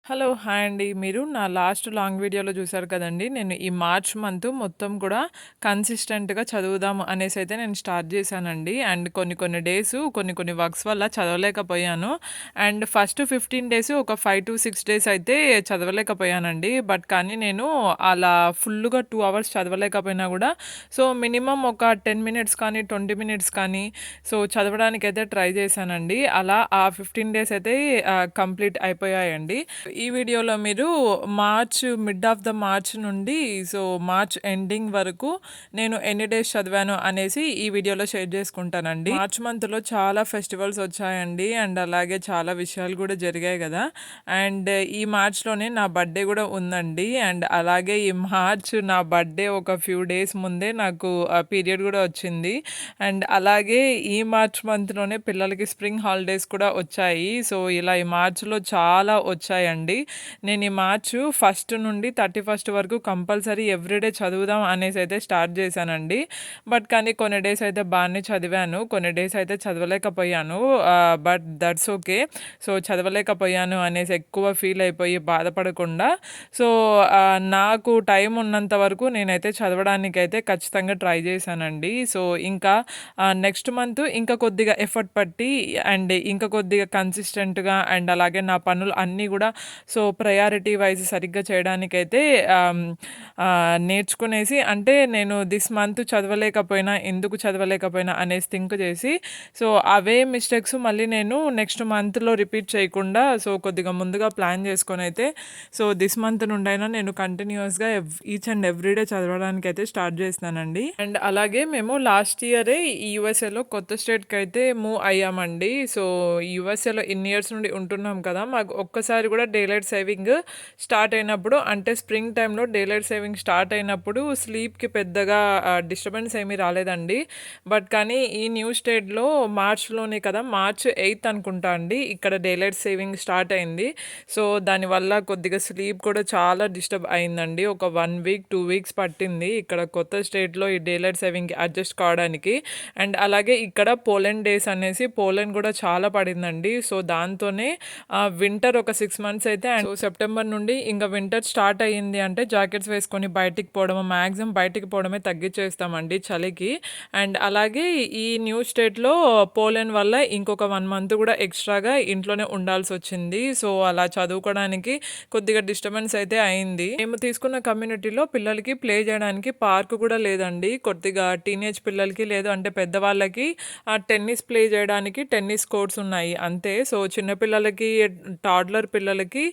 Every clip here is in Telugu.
హలో! హాయ్ అండి. మీరు నా లాస్ట్ లాంగ్ వీడియోలో చూసారు కదండీ! నేను ఈ మార్చ్ మంత్ మొత్తం కూడా కన్సిస్టెంట్‌గా చదువుదాం అనేసైతే నేను స్టార్ట్ చేశానండి. అండ్ కొన్ని కొన్ని డేసు కొన్ని వర్క్స్ వల్ల చదవలేకపోయాను. అండ్ ఫస్ట్ 15 డేస్ ఒక 5-6 డేస్ అయితే చదవలేకపోయానండి. బట్ కానీ నేను అలా ఫుల్లుగా 2 అవర్స్ చదవలేకపోయినా కూడా మినిమమ్ ఒక 10 మినిట్స్ కానీ, 20 మినిట్స్ కానీ చదవడానికైతే ట్రై చేశానండి. అలా ఆ 15 డేస్ అయితే కంప్లీట్ అయిపోయాయండి. ఈ వీడియోలో మీరు మిడ్ ఆఫ్ ద మార్చ్ నుండి మార్చ్ ఎండింగ్ వరకు నేను ఎన్ని డేస్ చదివాను అనేసి ఈ వీడియోలో షేర్ చేసుకుంటానండి. మార్చ్ మంత్‌లో చాలా ఫెస్టివల్స్ వచ్చాయండి. అండ్ అలాగే చాలా విషయాలు కూడా జరిగాయి గదా! అండ్ ఈ మార్చ్‌లోనే నా బర్త్‌డే గూడా ఉందండి. అండ్ అలాగే ఈ మార్చ్ నా బర్త్‌డే ఒక ఫ్యూ డేస్ ముందే నాకు పీరియడ్ గూడా వచ్చింది. అండ్ అలాగే ఈ మార్చ్ మంత్‌లోనే పిల్లలకి స్ప్రింగ్ హాలిడేస్ కూడా వచ్చాయి. ఇలా ఈ మార్చ్‌లో చాలా వచ్చాయండి. నేను ఈ మార్చ్ ఫస్ట్ నుండి 31 వరకు కంపల్సరీ ఎవ్రీడే చదువుదాం అనేసైతే స్టార్ట్ చేశానండి. బట్ కానీ కొన్ని డేస్ అయితే బానే చదివాను. కొన్ని డేస్ అయితే చదవలేకపోయాను. But that's okay. చదవలేకపోయాను అనేసి ఎక్కువ ఫీల్ అయిపోయి బాధపడకుండా సో, నాకు టైం ఉన్నంత వరకు నేనైతే చదవడానికైతే ఖచ్చితంగా ట్రై చేశానండి. ఇంకా నెక్స్ట్ మంత్ ఇంకా కొద్దిగా ఎఫర్ట్ పట్టి అండ్ ఇంకా కొద్దిగా కన్సిస్టెంట్‌గా అండ్ అలాగే నా పనులు అన్నీ గూడా ప్రయారిటీ వైస్ సరిగ్గా చేయడానికైతే నేర్చుకునేసి అంటే నేను దిస్ మంత్ చదవలేకపోయినా, ఎందుకు చదవలేకపోయినా అనేసి థింక్ చేసి అవే మిస్టేక్స్ మళ్ళీ నేను నెక్స్ట్ మంత్‌లో రిపీట్ చేయకుండా కొద్దిగా ముందుగా ప్లాన్ చేసుకొనైతే దిస్ మంత్ నుండైనా నేను కంటిన్యూయస్‌గా ఈచ్ అండ్ ఎవ్రీ డే చదవడానికైతే స్టార్ట్ చేసినానండి. అండ్ అలాగే మేము లాస్ట్ ఇయరే ఈ యూఎస్ఏలో కొత్త స్టేట్‌కైతే మూవ్ అయ్యామండి. యూఎస్ఏలో ఇన్ని ఇయర్స్ నుండి ఉంటున్నాం కదా! మాకు ఒక్కసారి కూడా డేలైట్ సేవింగ్ స్టార్ట్ అయినప్పుడు అంటే స్ప్రింగ్ టైంలో డేలైట్ సేవింగ్ స్టార్ట్ అయినప్పుడు స్లీప్‌కి పెద్దగా డిస్టర్బెన్స్ ఏమీ రాలేదండి. బట్ కానీ ఈ న్యూ స్టేట్‌లో మార్చ్‌లోనే కదా! మార్చ్ 8 అనుకుంటా అండి. ఇక్కడ డేలైట్ సేవింగ్ స్టార్ట్ అయింది. దానివల్ల కొద్దిగా స్లీప్ కూడా చాలా డిస్టర్బ్ అయిందండి. ఒక 1 వీక్, 2 వీక్స్ పట్టింది. ఇక్కడ కొత్త స్టేట్‌లో ఈ డేలైట్ సేవింగ్‌కి అడ్జస్ట్ కావడానికి. అండ్ అలాగే ఇక్కడ పోలెండ్ డేస్ అనేసి పోలెండ్ కూడా చాలా పడిందండి. దాంతోనే వింటర్ ఒక 6 మంత్స్ అయితే అండ్ సెప్టెంబర్ నుండి ఇంక వింటర్ స్టార్ట్ అయ్యింది అంటే జాకెట్స్ వేసుకొని బయటికి పోవడం, మాక్సిమం బయటికి పోవడమే తగ్గించేస్తామండి చలికి. అండ్ అలాగే ఈ న్యూ స్టేట్‌లో పోలెండ్ వల్ల ఇంకొక 1 మంత్ కూడా ఎక్స్‌ట్రాగా ఇంట్లోనే ఉండాల్సొచ్చింది. అలా చదువుకోవడానికి కొద్దిగా డిస్టర్బెన్స్ అయితే అయింది. మేము తీసుకున్న కమ్యూనిటీలో పిల్లలకి ప్లే చేయడానికి పార్క్ కూడా లేదండి. కొద్దిగా టీనేజ్ పిల్లలకి లేదు అంటే పెద్దవాళ్ళకి టెన్నిస్ ప్లే చేయడానికి టెన్నిస్ కోర్ట్స్ ఉన్నాయి అంతే. చిన్న పిల్లలకి, టాడ్లర్ పిల్లలకి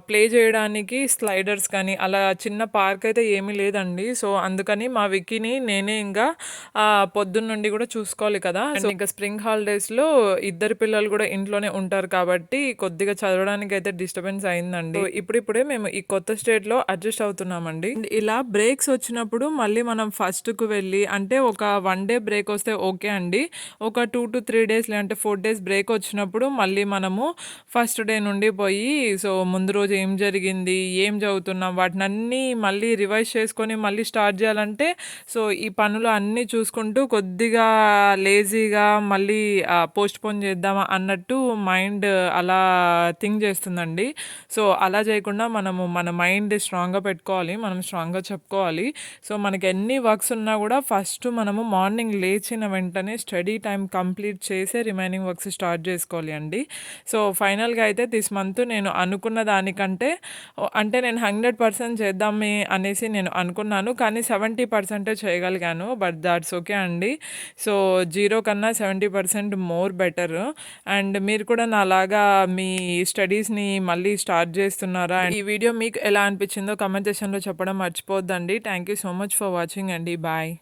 ప్లే చేయడానికి స్లైడర్స్ కానీ అలా చిన్న పార్క్ అయితే ఏమీ లేదండి. అందుకని మా విక్కీని నేనే ఇంకా పొద్దున్న నుండి కూడా చూసుకోవాలి కదా! ఇంకా స్ప్రింగ్ హాలిడేస్‌లో ఇద్దరు పిల్లలు కూడా ఇంట్లోనే ఉంటారు కాబట్టి కొద్దిగా చదవడానికైతే డిస్టర్బెన్స్ అయిందండి. ఇప్పుడిప్పుడే మేము ఈ కొత్త స్టేట్‌లో అడ్జస్ట్ అవుతున్నామండి. ఇలా బ్రేక్స్ వచ్చినప్పుడు మళ్ళీ మనం ఫస్ట్‌కు వెళ్ళి అంటే ఒక 1 డే బ్రేక్ వస్తే ఓకే అండి. ఒక 2-3 డేస్ లేదంటే 4 డేస్ బ్రేక్ వచ్చినప్పుడు మళ్ళీ మనము ఫస్ట్ డే నుండి పోయి ముందు రోజు ఏం జరిగింది, ఏం చదువుతున్నాం వాటినన్నీ మళ్ళీ రివైజ్ చేసుకొని మళ్ళీ స్టార్ట్ చేయాలంటే ఈ పనులు అన్నీ చూసుకుంటూ కొద్దిగా లేజీగా మళ్ళీ పోస్ట్‌పోన్ చేద్దామా అన్నట్టు మైండ్ అలా థింక్ చేస్తుందండి. అలా చేయకుండా మనము మన మైండ్ స్ట్రాంగ్‌గా పెట్టుకోవాలి. మనం స్ట్రాంగ్‌గా చెప్పుకోవాలి. మనకి ఎన్ని వర్క్స్ ఉన్నా కూడా ఫస్ట్ మనము మార్నింగ్ లేచిన వెంటనే స్టడీ టైం కంప్లీట్ చేసే రిమైనింగ్ వర్క్స్ స్టార్ట్ చేసుకోవాలి అండి. ఫైనల్‌గా అయితే దిస్ మంత్ నేను అనుకున్న దానికంటే అంటే నేను 100% చేద్దామే అనేసి నేను అనుకున్నాను. కానీ 70% చేయగలిగాను. బట్ దట్స్ ఓకే అండి. 0 కన్నా 70% మోర్ బెటర్. అండ్ మీరు కూడా నాలాగా మీ స్టడీస్‌ని మళ్ళీ స్టార్ట్ చేస్తున్నారా? ఈ వీడియో మీకు ఎలా అనిపించిందో కామెంట్ సెక్షన్‌లో చెప్పడం మర్చిపోవద్దండి. Thank you so much for watching అండి. బాయ్.